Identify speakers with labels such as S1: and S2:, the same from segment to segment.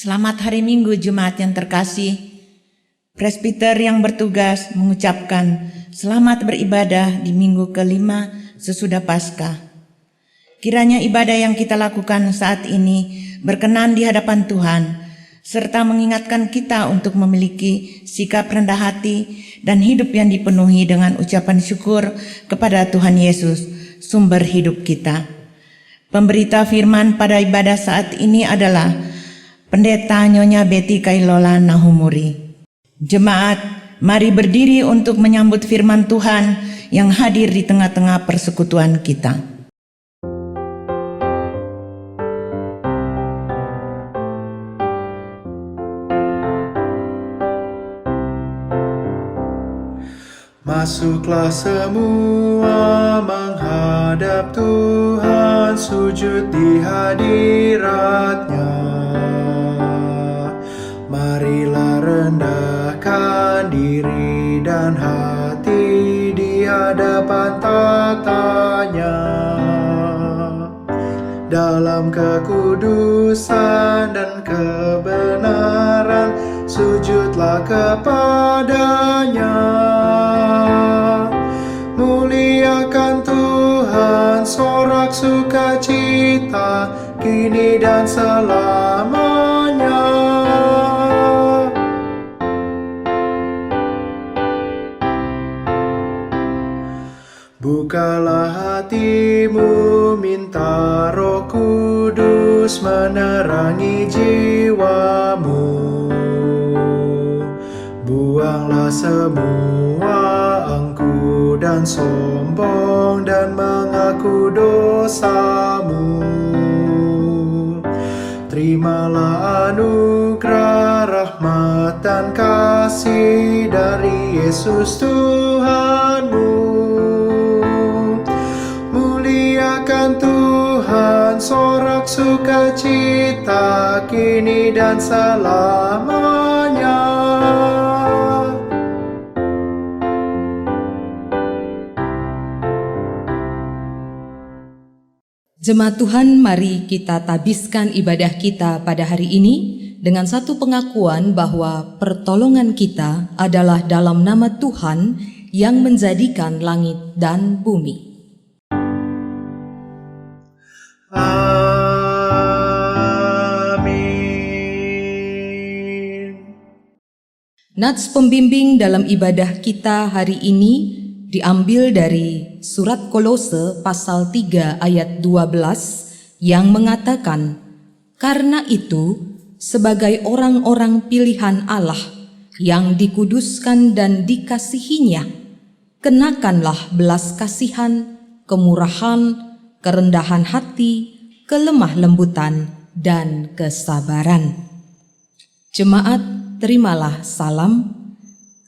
S1: Selamat hari Minggu Jemaat yang terkasih. Presbiter yang bertugas mengucapkan selamat beribadah di minggu kelima sesudah Paskah. Kiranya ibadah yang kita lakukan saat ini berkenan di hadapan Tuhan, serta mengingatkan kita untuk memiliki sikap rendah hati dan hidup yang dipenuhi dengan ucapan syukur kepada Tuhan Yesus, sumber hidup kita. Pemberita firman pada ibadah saat ini adalah Pendeta Nyonya Betty Kailola Nahumuri. Jemaat, mari berdiri untuk menyambut firman Tuhan yang hadir di tengah-tengah persekutuan kita.
S2: Masuklah semua menghadap Tuhan, sujud di hadirat-Nya. Marilah rendahkan diri dan hati di hadapan takhta-Nya. Dalam kekudusan dan kebenaran, sujudlah kepada-Nya. Muliakan Tuhan, sorak sukacita, kini dan selamanya. Bukalah hatimu, minta Roh Kudus menerangi jiwamu. Buanglah semua angku dan sombong dan mengaku dosamu. Terimalah anugerah, rahmat dan kasih dari Yesus Tuhanmu. Muliakan Tuhan, sorak sukacita, kini dan selamanya.
S3: Jemaat Tuhan, mari kita tabiskan ibadah kita pada hari ini dengan satu pengakuan bahwa pertolongan kita adalah dalam nama Tuhan yang menjadikan langit dan bumi.
S2: Amin.
S3: Nats pembimbing dalam ibadah kita hari ini diambil dari surat Kolose pasal 3 ayat 12 yang mengatakan, "Karena itu, sebagai orang-orang pilihan Allah yang dikuduskan dan dikasihinya, kenakanlah belas kasihan, kemurahan, kerendahan hati, kelemah lembutan, dan kesabaran." Jemaat, terimalah salam,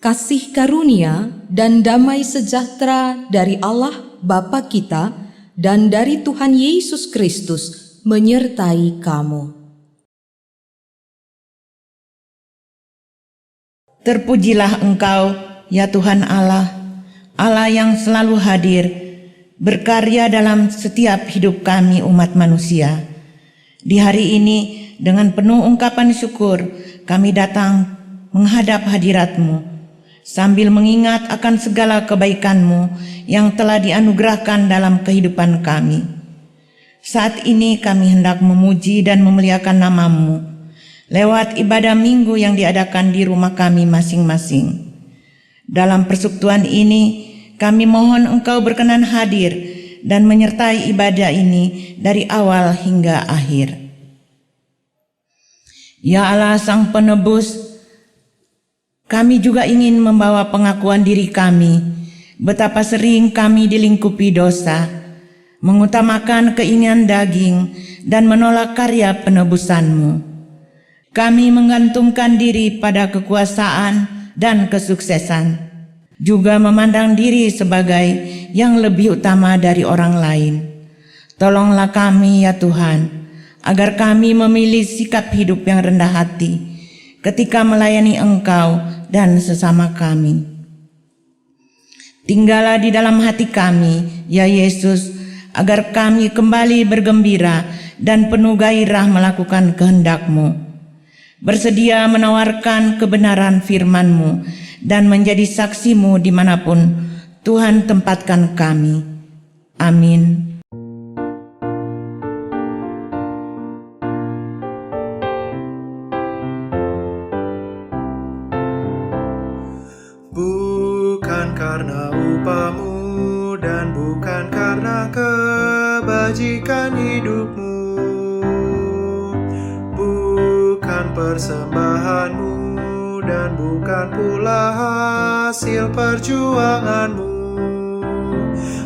S3: kasih karunia dan damai sejahtera dari Allah Bapa kita dan dari Tuhan Yesus Kristus menyertai kamu.
S1: Terpujilah Engkau, ya Tuhan Allah, Allah yang selalu hadir, berkarya dalam setiap hidup kami umat manusia. Di hari ini, dengan penuh ungkapan syukur, kami datang menghadap hadirat-Mu, sambil mengingat akan segala kebaikan-Mu yang telah dianugerahkan dalam kehidupan kami. Saat ini kami hendak memuji dan memuliakan nama-Mu lewat ibadah minggu yang diadakan di rumah kami masing-masing. Dalam persekutuan ini, kami mohon Engkau berkenan hadir dan menyertai ibadah ini dari awal hingga akhir. Ya Allah Sang Penebus, kami juga ingin membawa pengakuan diri kami, betapa sering kami dilingkupi dosa, mengutamakan keinginan daging, dan menolak karya penebusan-Mu. Kami menggantungkan diri pada kekuasaan dan kesuksesan, juga memandang diri sebagai yang lebih utama dari orang lain. Tolonglah kami ya Tuhan, agar kami memilih sikap hidup yang rendah hati ketika melayani Engkau dan sesama kami. Tinggallah di dalam hati kami, ya Yesus, agar kami kembali bergembira dan penuh gairah melakukan kehendak-Mu. bersedia menawarkan kebenaran firman-Mu dan menjadi saksi-Mu dimanapun Tuhan tempatkan kami. Amin.
S2: Bukan karena upahmu dan bukan karena kebajikan hidupmu, bukan persembahanmu dan bukan pula hasil perjuanganmu.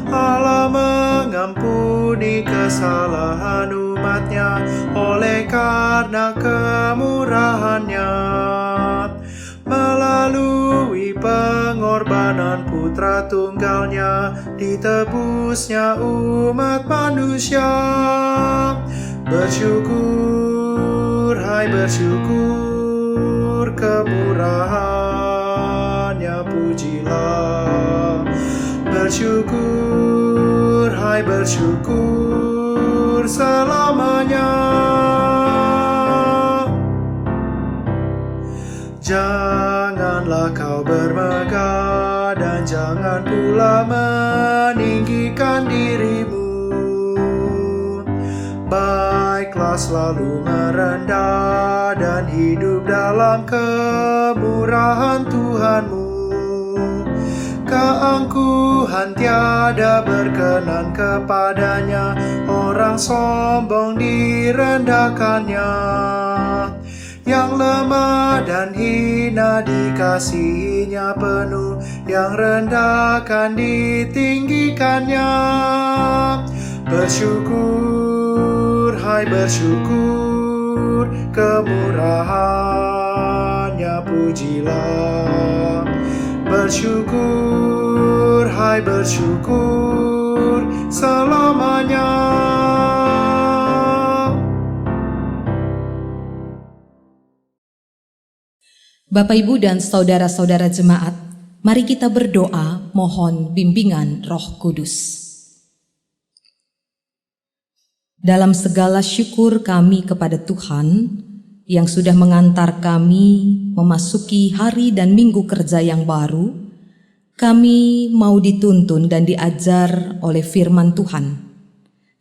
S2: Allah mengampuni kesalahan umatnya oleh karena kemurahannya. Melalui pengorbanan putra tunggalnya, ditebusnya umat manusia. Bersyukur, hai bersyukur, kemurahannya pujilah. Bersyukur, hai bersyukur, selamanya. Janganlah kau bermegah dan jangan pula meninggikan dirimu. Baiklah selalu merendah dan hidup dalam kemurahan Tuhanmu. Keangkuhan tiada berkenan kepadanya, orang sombong direndahkannya. Yang lemah dan hina dikasihinya penuh, yang rendah kan ditinggikannya. Bersyukur, hai bersyukur, kemurahannya pujilah. Bersyukur, hai bersyukur, selamanya.
S3: Bapak, Ibu, dan saudara-saudara jemaat, mari kita berdoa mohon bimbingan Roh Kudus. Dalam segala syukur kami kepada Tuhan yang sudah mengantar kami memasuki hari dan minggu kerja yang baru, kami mau dituntun dan diajar oleh firman Tuhan.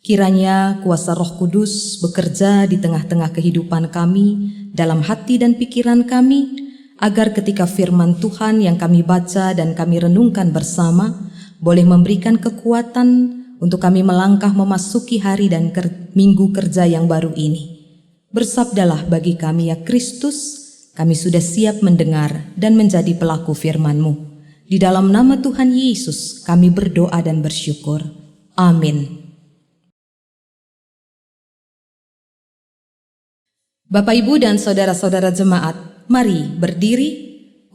S3: Kiranya kuasa Roh Kudus bekerja di tengah-tengah kehidupan kami, dalam hati dan pikiran kami, agar ketika firman Tuhan yang kami baca dan kami renungkan bersama boleh memberikan kekuatan untuk kami melangkah memasuki hari dan minggu kerja yang baru ini. Bersabdalah bagi kami ya Kristus, kami sudah siap mendengar dan menjadi pelaku firman-Mu. Di dalam nama Tuhan Yesus kami berdoa dan bersyukur. Amin. Bapak, Ibu, dan saudara-saudara jemaat, mari berdiri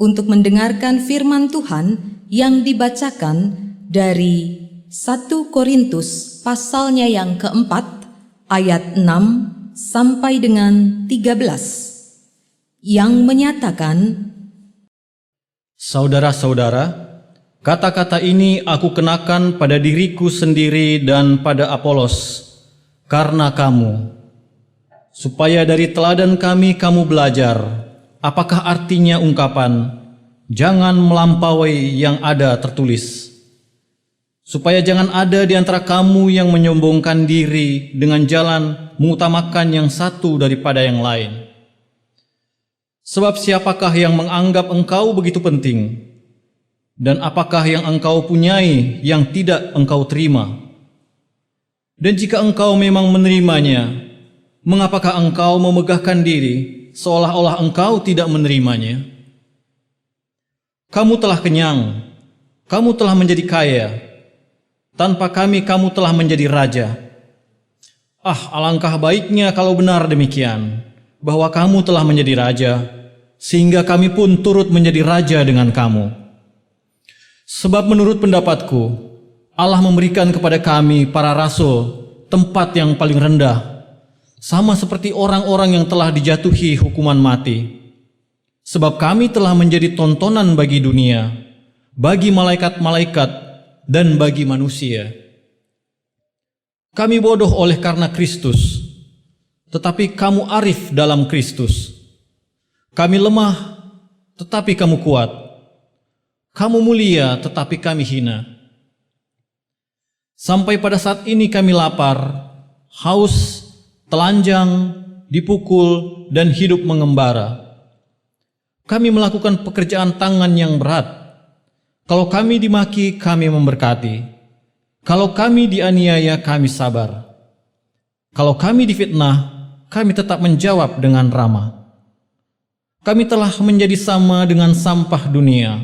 S3: untuk mendengarkan firman Tuhan yang dibacakan dari 1 Korintus pasalnya yang keempat ayat 6 sampai dengan 13 yang menyatakan,
S4: Saudara-saudara, kata-kata ini aku kenakan pada diriku sendiri dan pada Apolos karena kamu, supaya dari teladan kami kamu belajar apakah artinya ungkapan jangan melampaui yang ada tertulis, supaya jangan ada di antara kamu yang menyombongkan diri dengan jalan mengutamakan yang satu daripada yang lain. Sebab siapakah yang menganggap engkau begitu penting, dan apakah yang engkau punyai yang tidak engkau terima? Dan jika engkau memang menerimanya, mengapakah engkau memegahkan diri seolah-olah engkau tidak menerimanya? Kamu telah kenyang, kamu telah menjadi kaya, tanpa kami kamu telah menjadi raja. Ah, alangkah baiknya kalau benar demikian, bahwa kamu telah menjadi raja, sehingga kami pun turut menjadi raja dengan kamu. Sebab menurut pendapatku, Allah memberikan kepada kami para rasul tempat yang paling rendah, sama seperti orang-orang yang telah dijatuhi hukuman mati. Sebab kami telah menjadi tontonan bagi dunia, bagi malaikat-malaikat, dan bagi manusia. Kami bodoh oleh karena Kristus, tetapi kamu arif dalam Kristus. Kami lemah, tetapi kamu kuat. Kamu mulia, tetapi kami hina. Sampai pada saat ini kami lapar, haus, telanjang, dipukul, dan hidup mengembara. Kami melakukan pekerjaan tangan yang berat. Kalau kami dimaki, kami memberkati. Kalau kami dianiaya, kami sabar. Kalau kami difitnah, kami tetap menjawab dengan ramah. Kami telah menjadi sama dengan sampah dunia,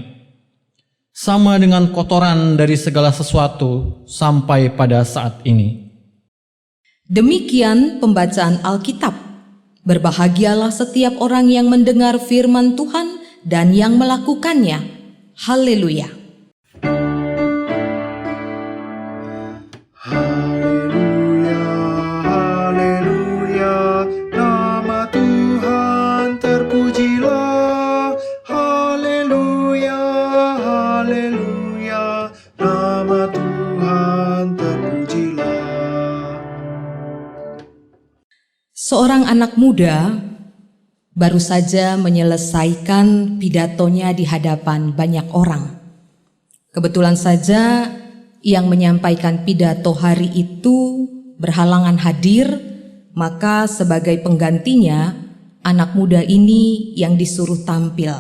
S4: sama dengan kotoran dari segala sesuatu sampai pada saat ini.
S3: Demikian pembacaan Alkitab. Berbahagialah setiap orang yang mendengar firman Tuhan dan yang melakukannya. Haleluya.
S2: Haleluya, haleluya, nama Tuhan terpujilah. Haleluya, haleluya, nama Tuhan terpujilah.
S3: Seorang anak muda baru saja menyelesaikan pidatonya di hadapan banyak orang. Kebetulan saja yang menyampaikan pidato hari itu berhalangan hadir, maka sebagai penggantinya anak muda ini yang disuruh tampil.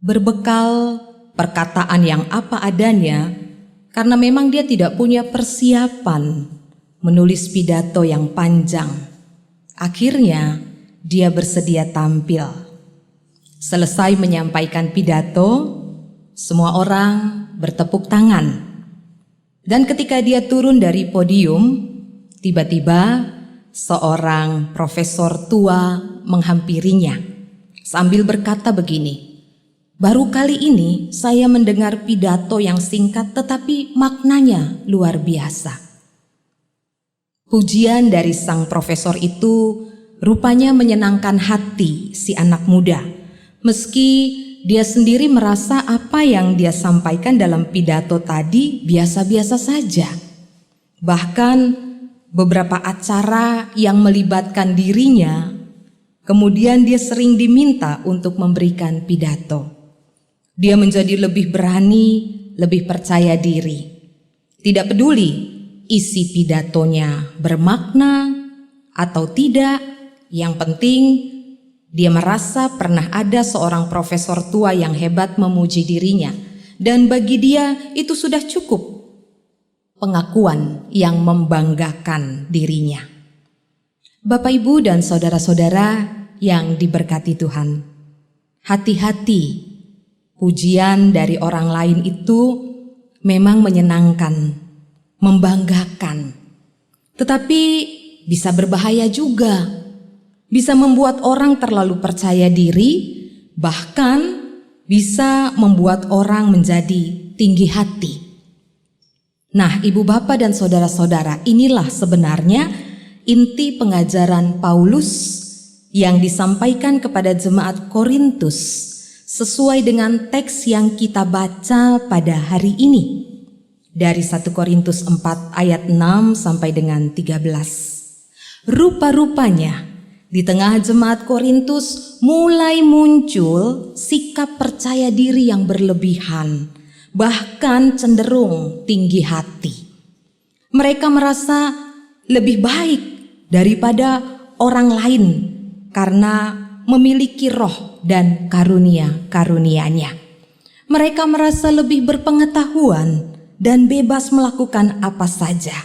S3: Berbekal perkataan yang apa adanya, karena memang dia tidak punya persiapan menulis pidato yang panjang. Akhirnya dia bersedia tampil. Selesai menyampaikan pidato, semua orang bertepuk tangan. Dan ketika dia turun dari podium, tiba-tiba seorang profesor tua menghampirinya sambil berkata begini, "Baru kali ini saya mendengar pidato yang singkat tetapi maknanya luar biasa." Pujian dari sang profesor itu rupanya menyenangkan hati si anak muda, meski dia sendiri merasa apa yang dia sampaikan dalam pidato tadi biasa-biasa saja. Bahkan beberapa acara yang melibatkan dirinya, kemudian dia sering diminta untuk memberikan pidato. Dia menjadi lebih berani, lebih percaya diri. Tidak peduli isi pidatonya bermakna atau tidak, yang penting dia merasa pernah ada seorang profesor tua yang hebat memuji dirinya, dan bagi dia itu sudah cukup pengakuan yang membanggakan dirinya. Bapak, Ibu, dan saudara-saudara yang diberkati Tuhan, hati-hati, pujian dari orang lain itu memang menyenangkan, membanggakan, tetapi bisa berbahaya juga. Bisa membuat orang terlalu percaya diri, bahkan bisa membuat orang menjadi tinggi hati. Nah, ibu bapak dan saudara-saudara, inilah sebenarnya inti pengajaran Paulus yang disampaikan kepada jemaat Korintus sesuai dengan teks yang kita baca pada hari ini. Dari 1 Korintus 4 ayat 6 sampai dengan 13. Rupa-rupanya di tengah jemaat Korintus mulai muncul sikap percaya diri yang berlebihan, bahkan cenderung tinggi hati. Mereka merasa lebih baik daripada orang lain karena memiliki roh dan karunia-karunia-Nya. Mereka merasa lebih berpengetahuan dan bebas melakukan apa saja.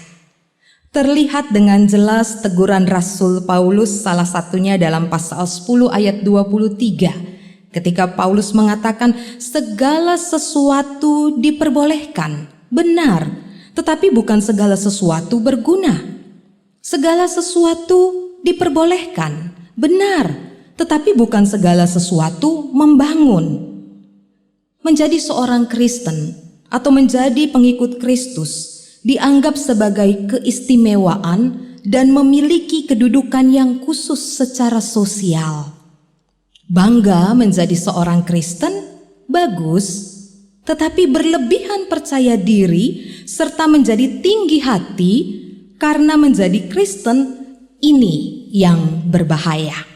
S3: Terlihat dengan jelas teguran Rasul Paulus, salah satunya dalam pasal 10 ayat 23, ketika Paulus mengatakan segala sesuatu diperbolehkan, benar, tetapi bukan segala sesuatu berguna. Segala sesuatu diperbolehkan, benar, tetapi bukan segala sesuatu membangun. Menjadi seorang Kristen atau menjadi pengikut Kristus dianggap sebagai keistimewaan dan memiliki kedudukan yang khusus secara sosial. Bangga menjadi seorang Kristen, bagus, tetapi berlebihan percaya diri serta menjadi tinggi hati karena menjadi Kristen, ini yang berbahaya.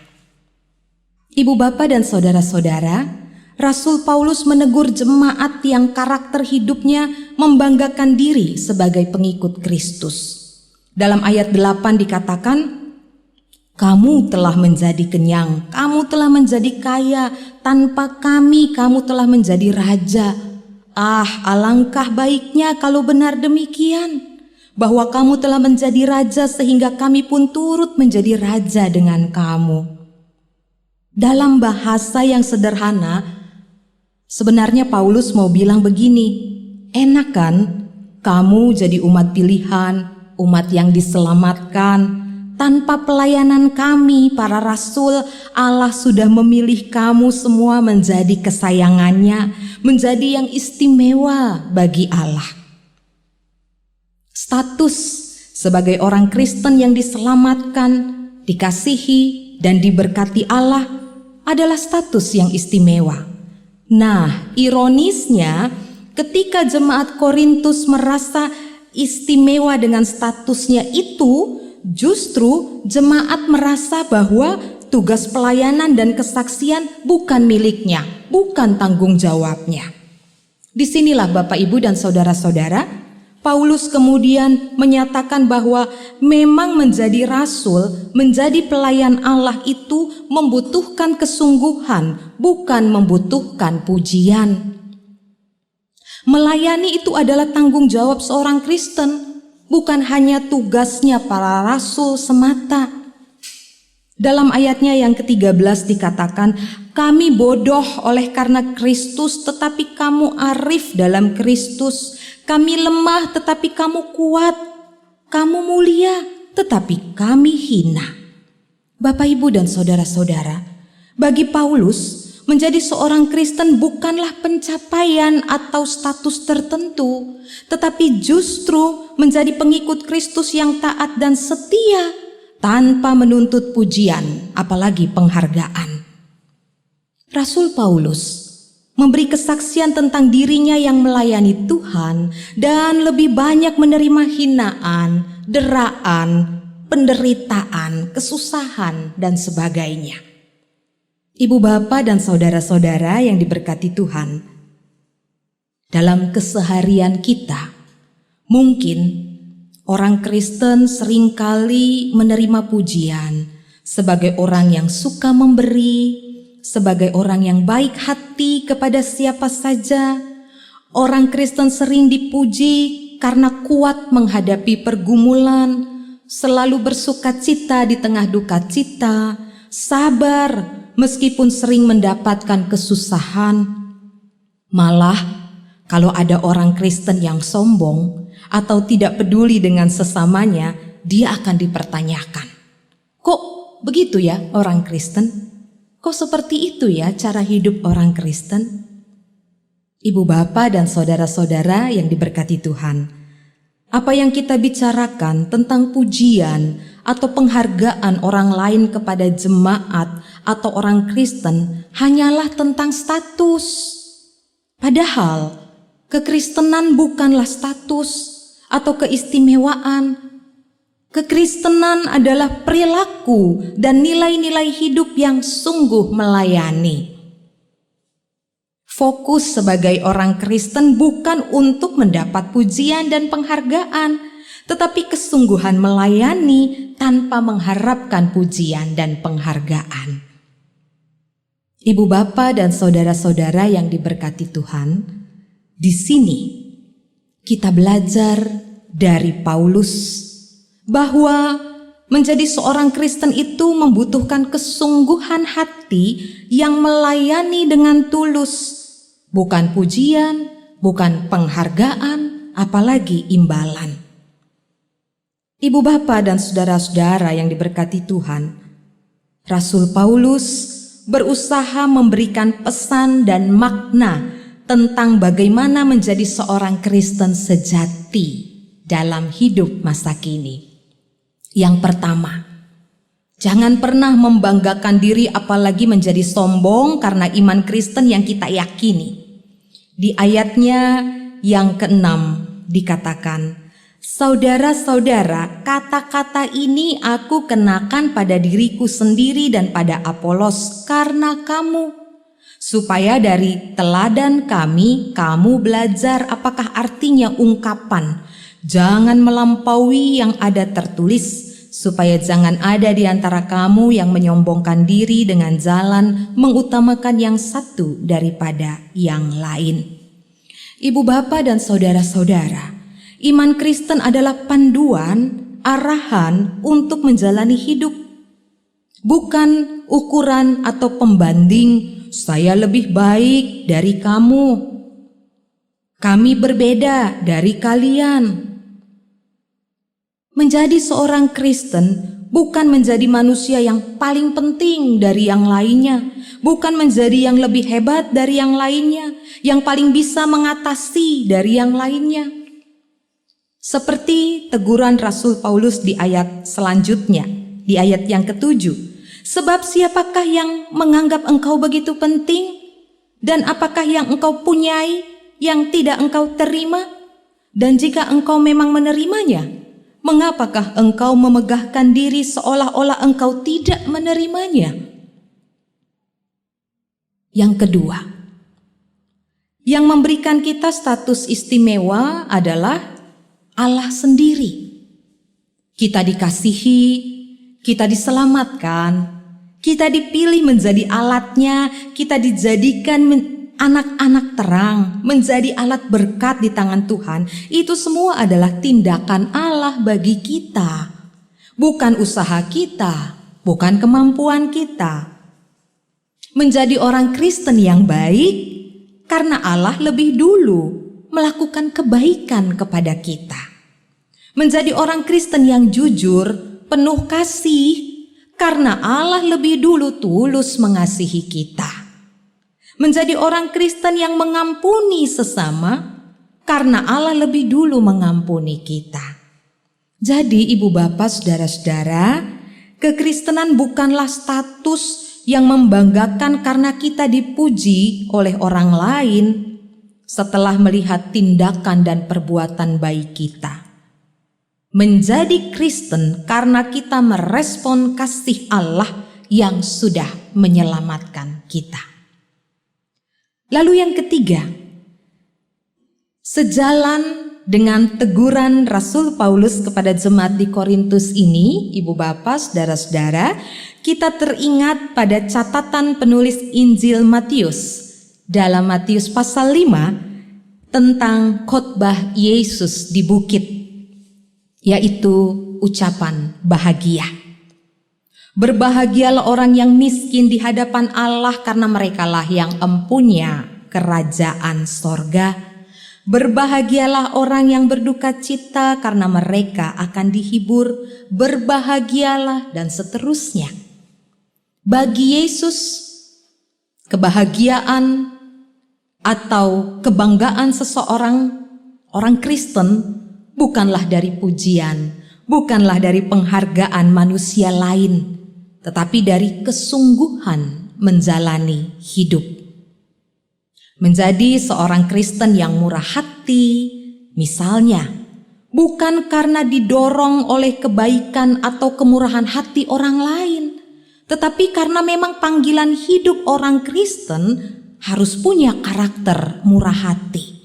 S3: Ibu bapak dan saudara-saudara, Rasul Paulus menegur jemaat yang karakter hidupnya membanggakan diri sebagai pengikut Kristus. Dalam ayat 8 dikatakan, kamu telah menjadi kenyang, kamu telah menjadi kaya, tanpa kami kamu telah menjadi raja. Ah, alangkah baiknya kalau benar demikian, bahwa kamu telah menjadi raja sehingga kami pun turut menjadi raja dengan kamu. Dalam bahasa yang sederhana, sebenarnya Paulus mau bilang begini, enak kan kamu jadi umat pilihan, umat yang diselamatkan. Tanpa pelayanan kami, para rasul, Allah sudah memilih kamu semua menjadi kesayangannya, menjadi yang istimewa bagi Allah. Status sebagai orang Kristen yang diselamatkan, dikasihi, dan diberkati Allah adalah status yang istimewa. Nah, ironisnya ketika jemaat Korintus merasa istimewa dengan statusnya itu, justru jemaat merasa bahwa tugas pelayanan dan kesaksian bukan miliknya, bukan tanggung jawabnya. Disinilah Bapak, Ibu, dan saudara-saudara, Paulus kemudian menyatakan bahwa memang menjadi rasul, menjadi pelayan Allah itu membutuhkan kesungguhan, bukan membutuhkan pujian. Melayani itu adalah tanggung jawab seorang Kristen, bukan hanya tugasnya para rasul semata. Dalam ayatnya yang ke-13 dikatakan, kami bodoh oleh karena Kristus, tetapi kamu arif dalam Kristus. Kami lemah, tetapi kamu kuat. Kamu mulia, tetapi kami hina. Bapak, Ibu, dan saudara-saudara, bagi Paulus, menjadi seorang Kristen bukanlah pencapaian atau status tertentu, tetapi justru menjadi pengikut Kristus yang taat dan setia tanpa menuntut pujian, apalagi penghargaan. Rasul Paulus memberi kesaksian tentang dirinya yang melayani Tuhan dan lebih banyak menerima hinaan, deraan, penderitaan, kesusahan, dan sebagainya. Ibu bapak dan saudara-saudara yang diberkati Tuhan, dalam keseharian kita, mungkin orang Kristen seringkali menerima pujian sebagai orang yang suka memberi, sebagai orang yang baik hati kepada siapa saja. Orang Kristen sering dipuji karena kuat menghadapi pergumulan, selalu bersukacita di tengah duka cita, sabar meskipun sering mendapatkan kesusahan. Malah kalau ada orang Kristen yang sombong atau tidak peduli dengan sesamanya, dia akan dipertanyakan. Kok begitu ya orang Kristen? Kok seperti itu ya cara hidup orang Kristen? Ibu bapak dan saudara-saudara yang diberkati Tuhan, apa yang kita bicarakan tentang pujian atau penghargaan orang lain kepada jemaat atau orang Kristen hanyalah tentang status. Padahal kekristenan bukanlah status atau keistimewaan. Kekristenan adalah perilaku dan nilai-nilai hidup yang sungguh melayani. Fokus sebagai orang Kristen bukan untuk mendapat pujian dan penghargaan, tetapi kesungguhan melayani tanpa mengharapkan pujian dan penghargaan. Ibu bapak dan saudara-saudara yang diberkati Tuhan, di sini kita belajar dari Paulus bahwa menjadi seorang Kristen itu membutuhkan kesungguhan hati yang melayani dengan tulus, bukan pujian, bukan penghargaan, apalagi imbalan. Ibu bapak dan saudara-saudara yang diberkati Tuhan, Rasul Paulus berusaha memberikan pesan dan makna tentang bagaimana menjadi seorang Kristen sejati dalam hidup masa kini. Yang pertama, jangan pernah membanggakan diri apalagi menjadi sombong karena iman Kristen yang kita yakini. Di ayatnya yang ke-6 dikatakan, Saudara-saudara, kata-kata ini aku kenakan pada diriku sendiri dan pada Apolos karena kamu, supaya dari teladan kami kamu belajar apakah artinya ungkapan jangan melampaui yang ada tertulis, supaya jangan ada di antara kamu yang menyombongkan diri dengan jalan mengutamakan yang satu daripada yang lain. Ibu bapa dan saudara-saudara, iman Kristen adalah panduan, arahan untuk menjalani hidup. Bukan ukuran atau pembanding, saya lebih baik dari kamu, kami berbeda dari kalian. Menjadi seorang Kristen bukan menjadi manusia yang paling penting dari yang lainnya, bukan menjadi yang lebih hebat dari yang lainnya, yang paling bisa mengatasi dari yang lainnya. Seperti teguran Rasul Paulus di ayat selanjutnya, di ayat yang ke-7. Sebab siapakah yang menganggap engkau begitu penting? Dan apakah yang engkau punyai yang tidak engkau terima? Dan jika engkau memang menerimanya, mengapakah engkau memegahkan diri seolah-olah engkau tidak menerimanya? Yang kedua, yang memberikan kita status istimewa adalah Allah sendiri. Kita dikasihi, kita diselamatkan, kita dipilih menjadi alatnya, kita dijadikan anak-anak terang, menjadi alat berkat di tangan Tuhan. Itu semua adalah tindakan Allah bagi kita, bukan usaha kita, bukan kemampuan kita. Menjadi orang Kristen yang baik karena Allah lebih dulu melakukan kebaikan kepada kita. Menjadi orang Kristen yang jujur, penuh kasih, karena Allah lebih dulu tulus mengasihi kita. Menjadi orang Kristen yang mengampuni sesama, karena Allah lebih dulu mengampuni kita. Jadi ibu bapak saudara-saudara, kekristenan bukanlah status yang membanggakan karena kita dipuji oleh orang lain setelah melihat tindakan dan perbuatan baik kita. Menjadi Kristen karena kita merespon kasih Allah yang sudah menyelamatkan kita. Lalu yang ketiga, sejalan dengan teguran Rasul Paulus kepada jemaat di Korintus ini, ibu bapak, saudara-saudara, kita teringat pada catatan penulis Injil Matius dalam Matius pasal 5 tentang khotbah Yesus di bukit, yaitu ucapan bahagia. Berbahagialah orang yang miskin di hadapan Allah karena merekalah yang empunya kerajaan sorga. Berbahagialah orang yang berduka cita karena mereka akan dihibur. Berbahagialah dan seterusnya. Bagi Yesus, kebahagiaan atau kebanggaan seseorang, orang Kristen, bukanlah dari pujian, bukanlah dari penghargaan manusia lain, tetapi dari kesungguhan menjalani hidup. Menjadi seorang Kristen yang murah hati, misalnya, bukan karena didorong oleh kebaikan atau kemurahan hati orang lain, tetapi karena memang panggilan hidup orang Kristen harus punya karakter murah hati.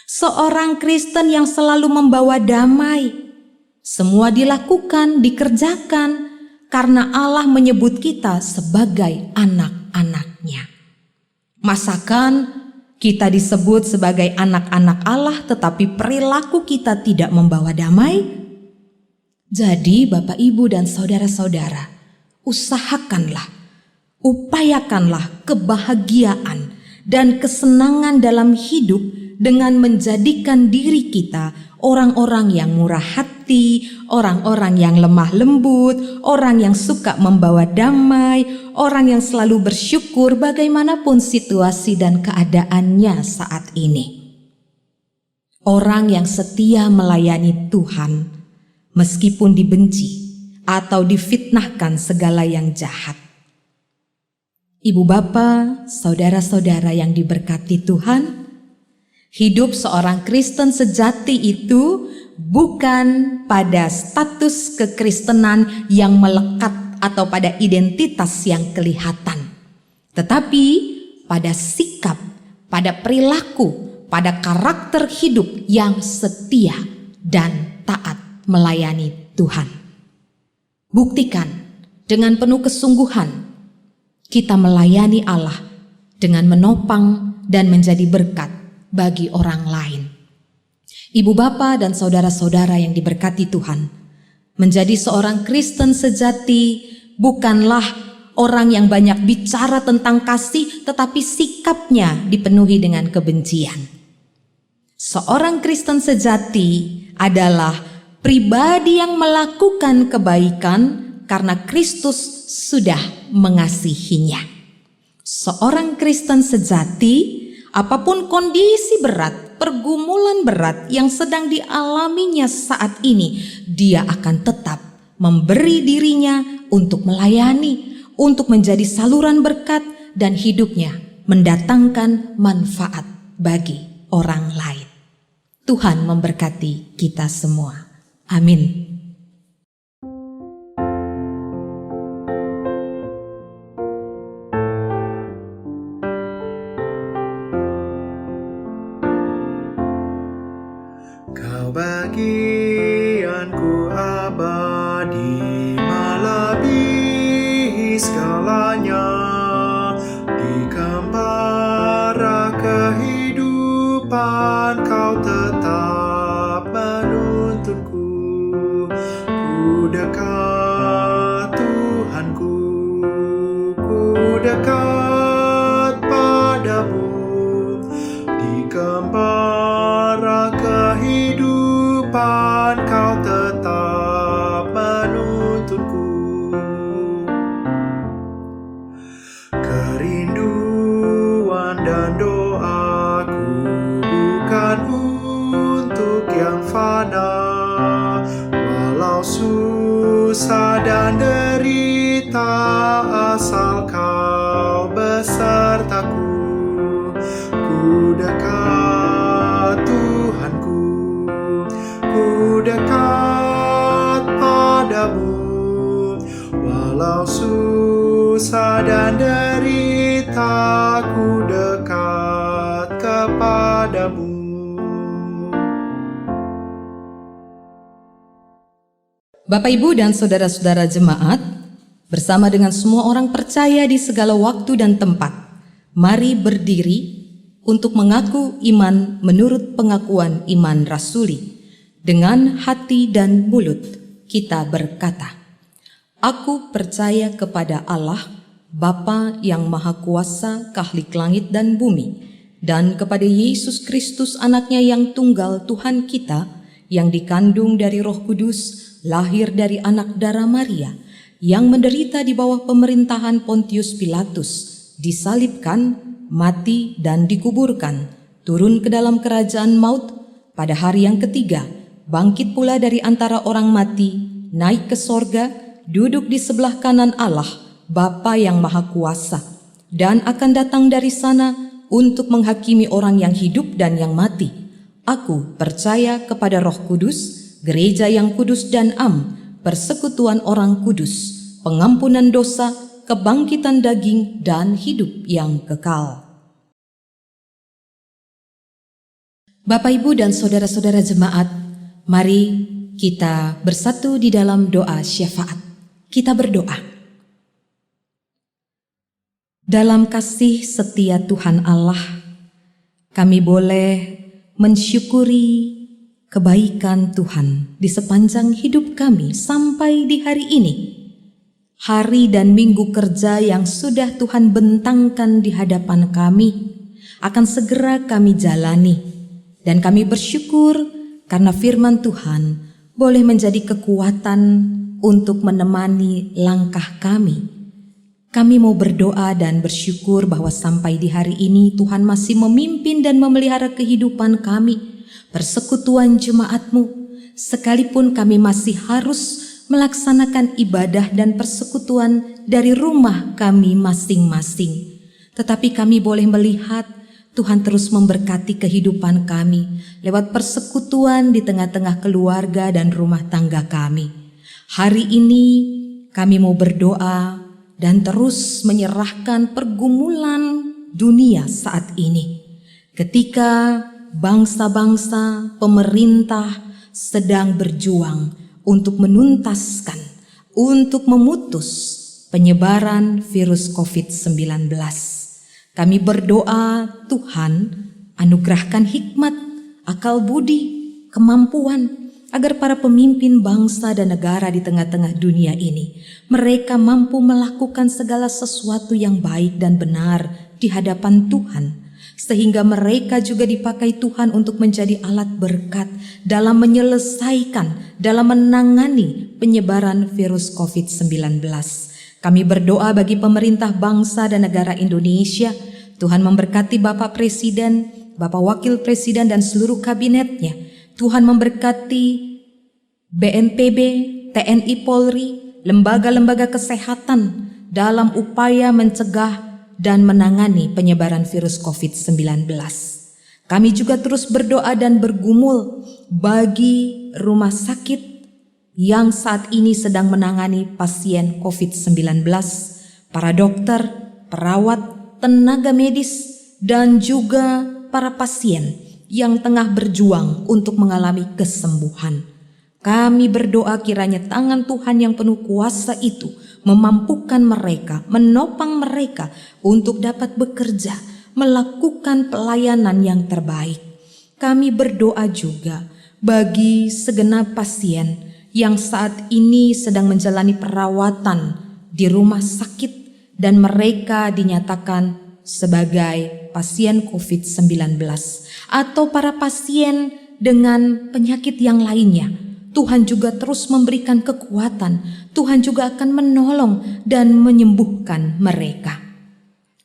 S3: Seorang Kristen yang selalu membawa damai. Semua dilakukan, dikerjakan karena Allah menyebut kita sebagai anak-anak-Nya. Masakan kita disebut sebagai anak-anak Allah tetapi perilaku kita tidak membawa damai? Jadi Bapak, Ibu, dan saudara-saudara, usahakanlah, upayakanlah kebahagiaan dan kesenangan dalam hidup dengan menjadikan diri kita orang-orang yang murah hati, orang-orang yang lemah lembut, orang yang suka membawa damai, orang yang selalu bersyukur bagaimanapun situasi dan keadaannya saat ini. Orang yang setia melayani Tuhan meskipun dibenci atau difitnahkan segala yang jahat. Ibu bapa, saudara-saudara yang diberkati Tuhan, hidup seorang Kristen sejati itu bukan pada status kekristenan yang melekat atau pada identitas yang kelihatan, tetapi pada sikap, pada perilaku, pada karakter hidup yang setia dan taat melayani Tuhan. Buktikan dengan penuh kesungguhan kita melayani Allah dengan menopang dan menjadi berkat bagi orang lain. Ibu bapa dan saudara-saudara yang diberkati Tuhan, menjadi seorang Kristen sejati bukanlah orang yang banyak bicara tentang kasih, tetapi sikapnya dipenuhi dengan kebencian. Seorang Kristen sejati adalah pribadi yang melakukan kebaikan karena Kristus sudah mengasihinya. Seorang Kristen sejati, apapun kondisi berat, pergumulan berat yang sedang dialaminya saat ini, dia akan tetap memberi dirinya untuk melayani, untuk menjadi saluran berkat, dan hidupnya mendatangkan manfaat bagi orang lain. Tuhan memberkati kita semua. Amin.
S2: Kau bagianku abadi, melebihi segalanya. Di gembala kehidupan kau tetap menuntunku. Ku dekat Tuhanku, ku dekat padamu. Di gembala kehidupan kau tetap menuntunku. Kerinduan dan doaku bukan untuk yang fana, walau susah dan derita, asal kau besertaku. Ku dekat Tuhanku, ku dekat padamu, walau susah dan derita, ku dekat kepadamu.
S3: Bapak, Ibu, dan saudara-saudara jemaat, bersama dengan semua orang percaya di segala waktu dan tempat, mari berdiri untuk mengaku iman menurut pengakuan iman rasuli. Dengan hati dan mulut kita berkata, "Aku percaya kepada Allah, Bapa yang Maha Kuasa, Khalik langit dan bumi, dan kepada Yesus Kristus anaknya yang tunggal Tuhan kita, yang dikandung dari Roh Kudus, lahir dari anak darah Maria, yang menderita di bawah pemerintahan Pontius Pilatus, disalibkan, mati dan dikuburkan, turun ke dalam kerajaan maut, pada hari yang ketiga, bangkit pula dari antara orang mati, naik ke sorga, duduk di sebelah kanan Allah, Bapa yang Maha Kuasa, dan akan datang dari sana untuk menghakimi orang yang hidup dan yang mati. Aku percaya kepada Roh Kudus, gereja yang kudus dan persekutuan orang kudus, pengampunan dosa, kebangkitan daging, dan hidup yang kekal." Bapak, Ibu, dan saudara-saudara jemaat, mari kita bersatu di dalam doa syafaat. Kita berdoa. Dalam kasih setia Tuhan Allah, kami boleh mensyukuri kebaikan Tuhan di sepanjang hidup kami sampai di hari ini. Hari dan minggu kerja yang sudah Tuhan bentangkan di hadapan kami akan segera kami jalani. Dan kami bersyukur karena firman Tuhan boleh menjadi kekuatan untuk menemani langkah kami. Kami mau berdoa dan bersyukur bahwa sampai di hari ini Tuhan masih memimpin dan memelihara kehidupan kami, persekutuan jemaat-Mu, sekalipun kami masih harus melaksanakan ibadah dan persekutuan dari rumah kami masing-masing. Tetapi kami boleh melihat Tuhan terus memberkati kehidupan kami lewat persekutuan di tengah-tengah keluarga dan rumah tangga kami. Hari ini kami mau berdoa dan terus menyerahkan pergumulan dunia saat ini. Ketika bangsa-bangsa, pemerintah sedang berjuang untuk menuntaskan, untuk memutus penyebaran virus COVID-19. Kami berdoa, Tuhan anugerahkan hikmat, akal budi, kemampuan agar para pemimpin bangsa dan negara di tengah-tengah dunia ini, mereka mampu melakukan segala sesuatu yang baik dan benar di hadapan Tuhan, sehingga mereka juga dipakai Tuhan untuk menjadi alat berkat dalam menyelesaikan, dalam menangani penyebaran virus COVID-19. Kami berdoa bagi pemerintah bangsa dan negara Indonesia. Tuhan memberkati Bapak Presiden, Bapak Wakil Presiden dan seluruh kabinetnya. Tuhan memberkati BNPB, TNI Polri, lembaga-lembaga kesehatan dalam upaya mencegah dan menangani penyebaran virus COVID-19. Kami juga terus berdoa dan bergumul bagi rumah sakit yang saat ini sedang menangani pasien COVID-19, para dokter, perawat, tenaga medis, dan juga para pasien yang tengah berjuang untuk mengalami kesembuhan. Kami berdoa kiranya tangan Tuhan yang penuh kuasa itu memampukan mereka, menopang mereka untuk dapat bekerja, melakukan pelayanan yang terbaik. Kami berdoa juga bagi segenap pasien yang saat ini sedang menjalani perawatan di rumah sakit dan mereka dinyatakan sebagai pasien COVID-19 atau para pasien dengan penyakit yang lainnya. Tuhan juga terus memberikan kekuatan, Tuhan juga akan menolong dan menyembuhkan mereka.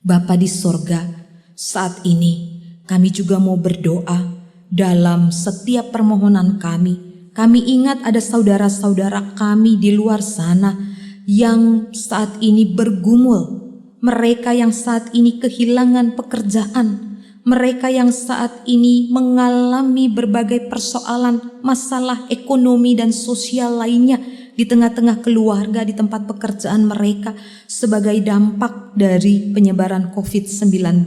S3: Bapa di sorga, saat ini kami juga mau berdoa dalam setiap permohonan kami. Kami ingat ada saudara-saudara kami di luar sana yang saat ini bergumul. Mereka yang saat ini kehilangan pekerjaan. Mereka yang saat ini mengalami berbagai persoalan, masalah ekonomi dan sosial lainnya di tengah-tengah keluarga, di tempat pekerjaan mereka sebagai dampak dari penyebaran COVID-19.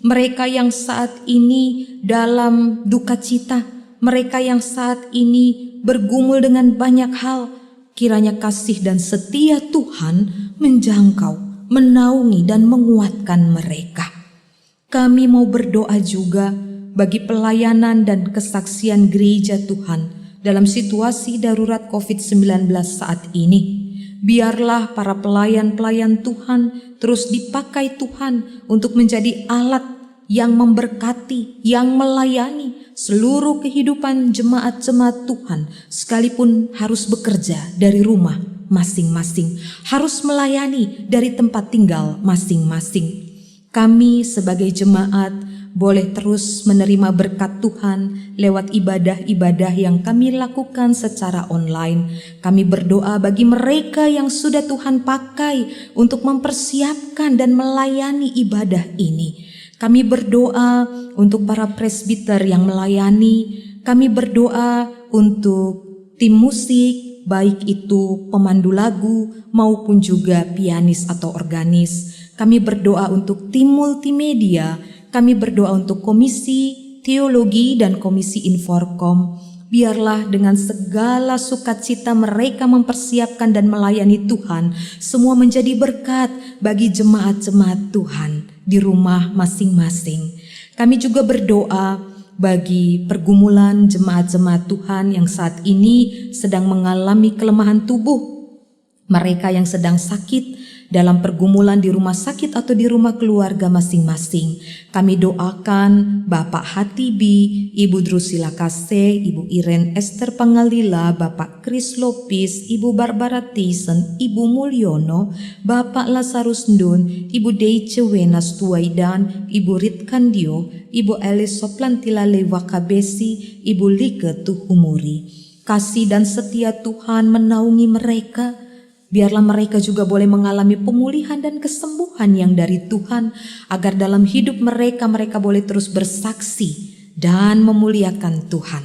S3: Mereka yang saat ini dalam duka cita, mereka yang saat ini bergumul dengan banyak hal, kiranya kasih dan setia Tuhan menjangkau, menaungi dan menguatkan mereka. Kami mau berdoa juga bagi pelayanan dan kesaksian gereja Tuhan dalam situasi darurat COVID-19 saat ini. Biarlah para pelayan-pelayan Tuhan terus dipakai Tuhan untuk menjadi alat yang memberkati, yang melayani seluruh kehidupan jemaat-jemaat Tuhan, sekalipun harus bekerja dari rumah masing-masing, harus melayani dari tempat tinggal masing-masing. Kami sebagai jemaat boleh terus menerima berkat Tuhan lewat ibadah-ibadah yang kami lakukan secara online. Kami berdoa bagi mereka yang sudah Tuhan pakai untuk mempersiapkan dan melayani ibadah ini. Kami berdoa untuk para presbiter yang melayani. Kami berdoa untuk tim musik, baik itu pemandu lagu maupun juga pianis atau organis. Kami berdoa untuk tim multimedia. Kami berdoa untuk komisi teologi dan komisi Inforkom. Biarlah dengan segala sukacita mereka mempersiapkan dan melayani Tuhan, semua menjadi berkat bagi jemaat-jemaat Tuhan di rumah masing-masing. Kami juga berdoa bagi pergumulan jemaat-jemaat Tuhan yang saat ini sedang mengalami kelemahan tubuh, mereka yang sedang sakit dalam pergumulan di rumah sakit atau di rumah keluarga masing-masing. Kami doakan Bapak Hatibi, Ibu Drusila Kase, Ibu Iren Esther Pangalila, Bapak Kris Lopis, Ibu Barbara Thyssen, Ibu Mulyono, Bapak Lazarus Ndun, Ibu Deice Wenas Tuaidan, Ibu Ritkandio, Ibu Elis Soplantila Lewakabesi, Ibu Like Tuhumuri. Kasih dan setia Tuhan menaungi mereka Biarlah mereka juga boleh mengalami pemulihan dan kesembuhan yang dari Tuhan, agar dalam hidup mereka boleh terus bersaksi dan memuliakan Tuhan.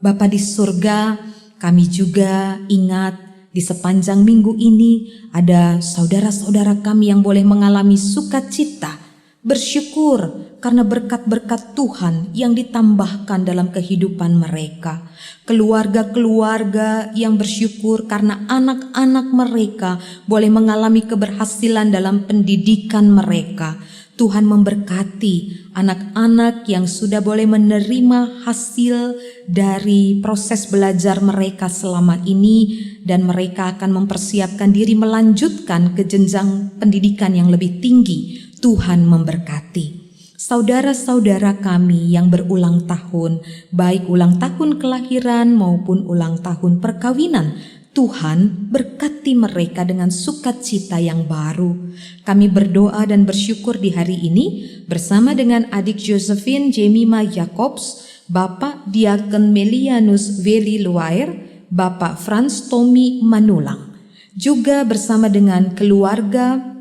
S3: Bapa di surga, kami juga ingat di sepanjang minggu ini ada saudara-saudara kami yang boleh mengalami sukacita, bersyukur karena berkat-berkat Tuhan yang ditambahkan dalam kehidupan mereka. Keluarga-keluarga yang bersyukur karena anak-anak mereka boleh mengalami keberhasilan dalam pendidikan mereka. Tuhan memberkati anak-anak yang sudah boleh menerima hasil dari proses belajar mereka selama ini, dan mereka akan mempersiapkan diri melanjutkan ke jenjang pendidikan yang lebih tinggi. Tuhan memberkati saudara-saudara kami yang berulang tahun, baik ulang tahun kelahiran maupun ulang tahun perkawinan. Tuhan berkati mereka dengan sukacita yang baru. Kami berdoa dan bersyukur di hari ini bersama dengan adik Josephine Jemima Jacobs, Bapak Diakon Melianus Veli Luair, Bapak Franz Tommy Manulang. Juga bersama dengan keluarga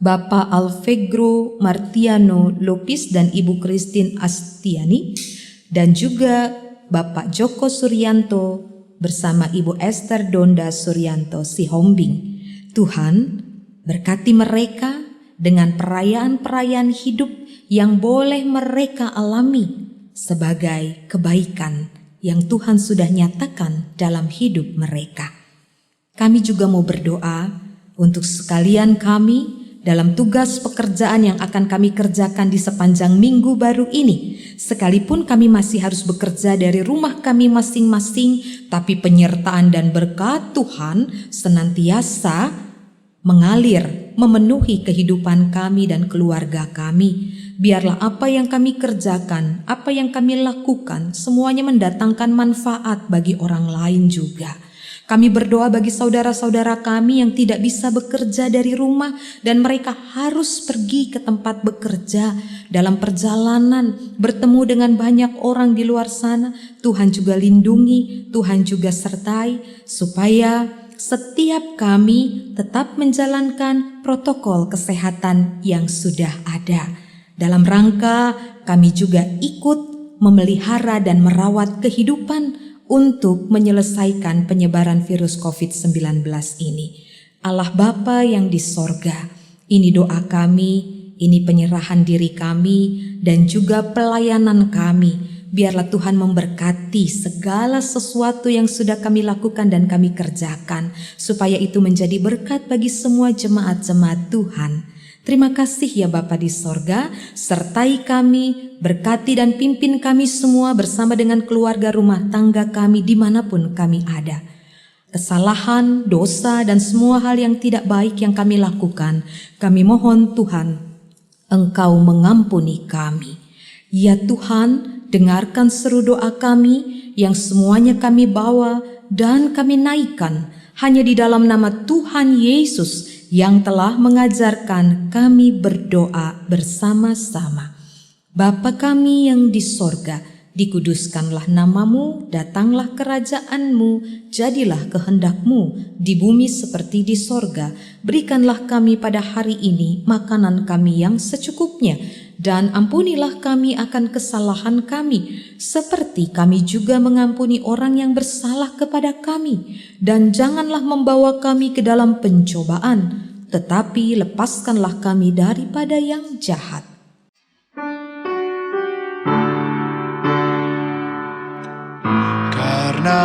S3: Bapak Alfegro Martiano Lopis dan Ibu Christine Astiani, dan juga Bapak Joko Suryanto bersama Ibu Esther Donda Suryanto Sihombing. Tuhan berkati mereka dengan perayaan-perayaan hidup yang boleh mereka alami sebagai kebaikan yang Tuhan sudah nyatakan dalam hidup mereka. Kami juga mau berdoa untuk sekalian kami dalam tugas pekerjaan yang akan kami kerjakan di sepanjang minggu baru ini. Sekalipun kami masih harus bekerja dari rumah kami masing-masing, tapi penyertaan dan berkat Tuhan senantiasa mengalir, memenuhi kehidupan kami dan keluarga kami. Biarlah apa yang kami kerjakan, apa yang kami lakukan, semuanya mendatangkan manfaat bagi orang lain juga. Kami berdoa bagi saudara-saudara kami yang tidak bisa bekerja dari rumah dan mereka harus pergi ke tempat bekerja. Dalam perjalanan bertemu dengan banyak orang di luar sana, Tuhan juga lindungi, Tuhan juga sertai, supaya setiap kami tetap menjalankan protokol kesehatan yang sudah ada. Dalam rangka kami juga ikut memelihara dan merawat kehidupan untuk menyelesaikan penyebaran virus COVID-19 ini. Allah Bapa yang di sorga, ini doa kami, ini penyerahan diri kami, dan juga pelayanan kami. Biarlah Tuhan memberkati segala sesuatu yang sudah kami lakukan dan kami kerjakan, supaya itu menjadi berkat bagi semua jemaat-jemaat Tuhan. Terima kasih ya Bapa di sorga, sertai kami, berkati dan pimpin kami semua bersama dengan keluarga rumah tangga kami dimanapun kami ada. Kesalahan, dosa, dan semua hal yang tidak baik yang kami lakukan, kami mohon Tuhan, Engkau mengampuni kami. Ya Tuhan, dengarkan seru doa kami yang semuanya kami bawa dan kami naikkan hanya di dalam nama Tuhan Yesus yang telah mengajarkan kami berdoa bersama-sama. Bapa kami yang di sorga, dikuduskanlah namamu, datanglah kerajaanmu, jadilah kehendakmu di bumi seperti di sorga. Berikanlah kami pada hari ini makanan kami yang secukupnya, dan ampunilah kami akan kesalahan kami, seperti kami juga mengampuni orang yang bersalah kepada kami. Dan janganlah membawa kami ke dalam pencobaan, tetapi lepaskanlah kami daripada yang jahat.
S2: Karena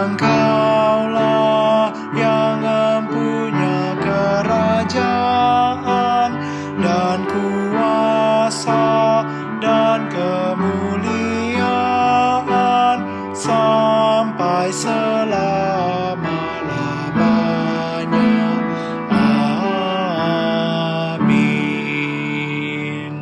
S2: Engkaulah yang mempunyai kerajaan dan kuasa dan kemuliaan sampai selama-lamanya. Amin.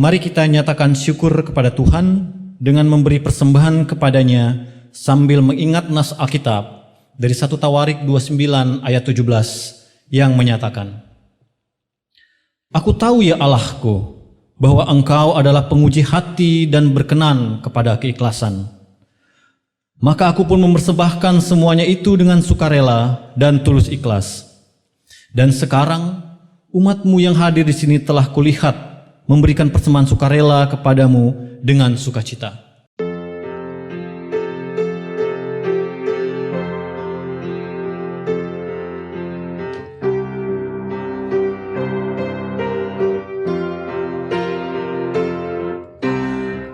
S4: Mari kita nyatakan syukur kepada Tuhan dengan memberi persembahan kepadanya sambil mengingat nas Alkitab dari 1 Tawarik 29 ayat 17 yang menyatakan, Aku tahu ya Allahku, bahwa Engkau adalah penguji hati dan berkenan kepada keikhlasan. Maka aku pun mempersembahkan semuanya itu dengan sukarela dan tulus ikhlas. Dan sekarang umat-Mu yang hadir di sini telah kulihat memberikan persembahan sukarela kepadamu dengan sukacita.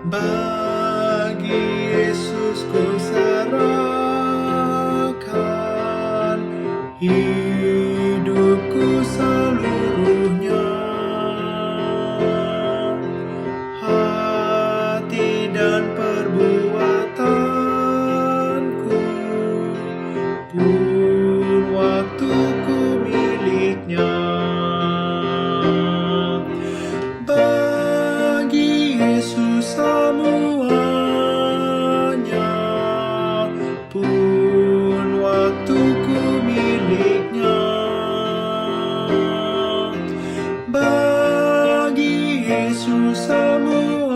S2: Bagi Yesus ku serahkan hidupku seluruhnya, hati dan perbuatanku pun waktuku miliknya. Bagi Yesus semuanya pun waktuku miliknya. Bagi Yesus semuanya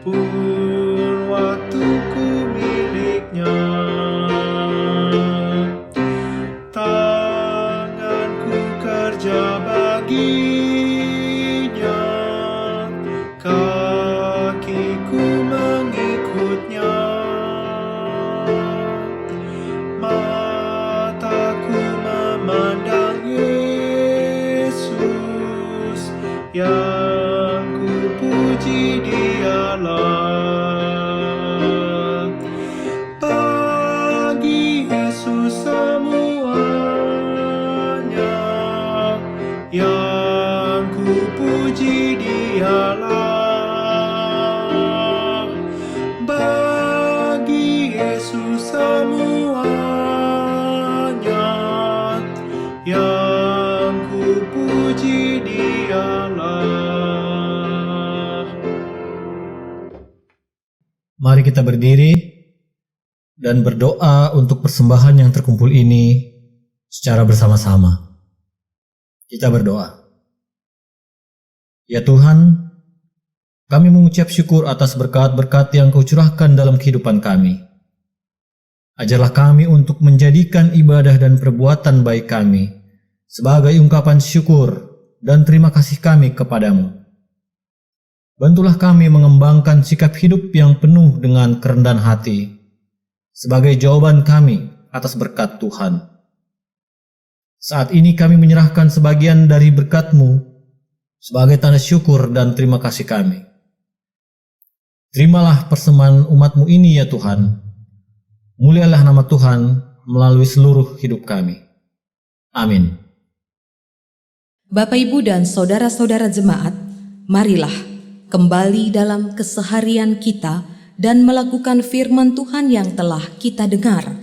S2: pun waktuku miliknya. Tanganku kerja baginya, kakiku mengikutnya, mataku memandang Yesus, yang ku puji Dialah. Bagi Yesus semuanya, yang ku puji Dialah. Bagi Yesus semuanya, yang ku puji Dialah.
S4: Mari kita berdiri dan berdoa untuk persembahan yang terkumpul ini secara bersama-sama. Kita berdoa. Ya Tuhan, kami mengucap syukur atas berkat-berkat yang Kau curahkan dalam kehidupan kami. Ajarlah kami untuk menjadikan ibadah dan perbuatan baik kami sebagai ungkapan syukur dan terima kasih kami kepadamu. Bantulah kami mengembangkan sikap hidup yang penuh dengan kerendahan hati sebagai jawaban kami atas berkat Tuhan. Saat ini kami menyerahkan sebagian dari berkat-Mu sebagai tanda syukur dan terima kasih kami. Terimalah persembahan umat-Mu ini ya Tuhan. Mulialah nama Tuhan melalui seluruh hidup kami. Amin.
S3: Bapak, Ibu, dan saudara-saudara jemaat, marilah kembali dalam keseharian kita dan melakukan firman Tuhan yang telah kita dengar.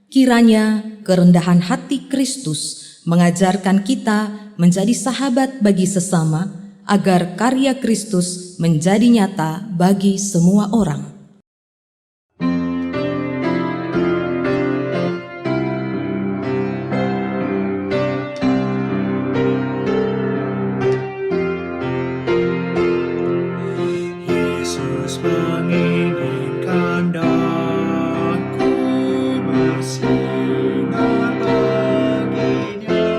S3: Kiranya kerendahan hati Kristus mengajarkan kita menjadi sahabat bagi sesama, agar karya Kristus menjadi nyata bagi semua orang.
S2: Yesus menginginkan daku bersinar baginya,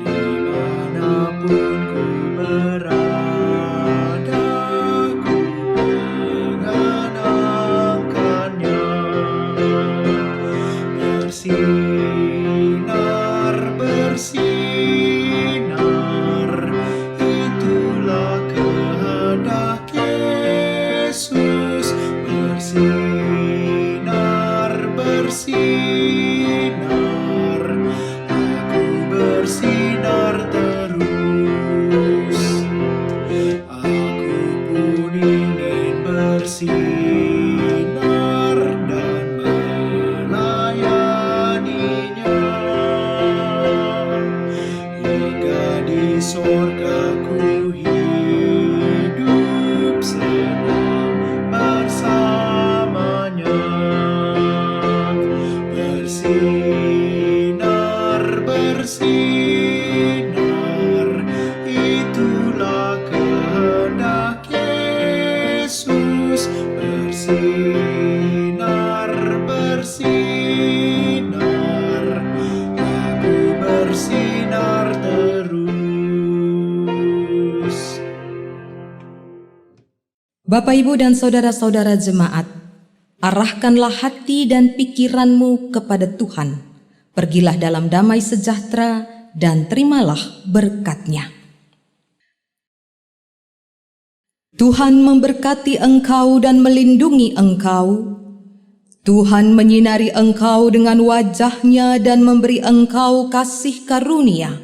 S2: dimanapun ku berada, ku
S3: Bapak, Ibu, dan saudara-saudara jemaat, arahkanlah hati dan pikiranmu kepada Tuhan. Pergilah dalam damai sejahtera dan terimalah berkat-Nya. Tuhan memberkati engkau dan melindungi engkau. Tuhan menyinari engkau dengan wajah-Nya dan memberi engkau kasih karunia.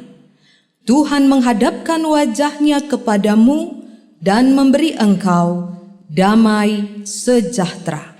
S3: Tuhan menghadapkan wajah-Nya kepadamu dan memberi engkau damai sejahtera.